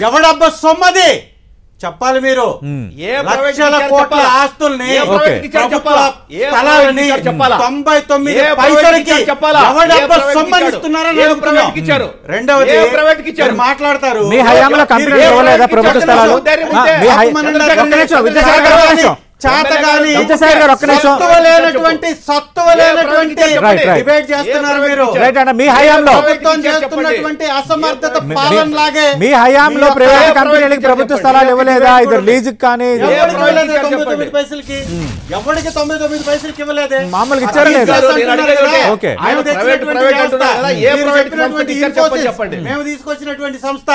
ఎవడబ్బా సొమ్మది చెప్పాలి మీరు లక్షల కోట్ల ఆస్తుల్ని స్థలాలని 99 పైసలకి ఎవడబ్బా సొమ్మని ఇస్తున్నారని అడుగుతున్నాం. రెండవది మాట్లాడతారు మీ హయాంలో కంపెనీ ఇవ్వలేదా ప్రభుత్వ స్థలాలు? చేతగాని డిబేట్ చేస్తున్నారు మీరు. మీ హయాంలో ప్రభుత్వం చేస్తున్నటువంటి అసమర్థత పాలన లాగే మీ హయాంలో ప్రైవేట్ కంపెనీలకు ప్రభుత్వ స్థలాలు ఇవ్వలేదా? ఇది లీజ్ కానీ 99 పైసలకి ఎవరికి 99 పైసలకి ఇవ్వలేదే, మామూలుగా ఇచ్చారు లేదా? మేము తీసుకొచ్చినటువంటి సంస్థ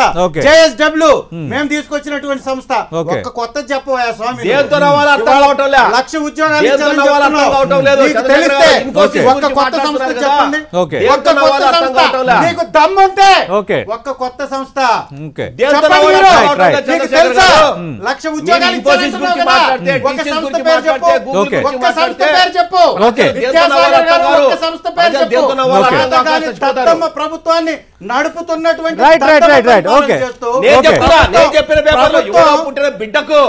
JSW, మేము తీసుకొచ్చినటువంటి సంస్థ. ఒక్క కొత్త చెప్పబోయా స్వామి, లక్ష ఉద్యోగాలు తెలిస్తే ఒక్క కొత్త సంస్థ చెప్పండి. ఒక్క కొత్త సంస్థ నీకు దమ్ముంటే ఒక్క కొత్త సంస్థ చెప్పండి. తెలుసా లక్ష ఉద్యోగాలు ఇచ్చారంటున్నావు కదా, ఒక సంస్థ పేరు చెప్పు, ఒక్క సంస్థ పేరు చెప్పు, విద్యాసాగర్ గారు ఒక్క సంస్థ పేరు చెప్పు. దత్తమ్మ ప్రభుత్వాన్ని నడుపుతున్నటువంటి బిడ్డకు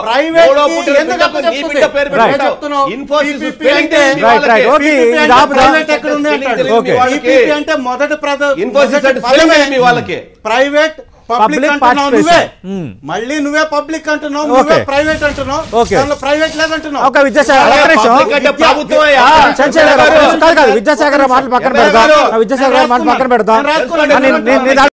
అంటే మొదటి ప్రైవేట్ పబ్లిక్ అంటున్నావు నువ్వే, మళ్ళీ నువ్వే పబ్లిక్ అంటున్నావు, నువ్వే ప్రైవేట్ అంటున్నావు, ప్రైవేట్ లేదంటున్నావు. విద్యాసాగర్ మాటలు పక్కన పెడతాం, విద్యాసాగర్ మాటలు పక్కన పెడతాం.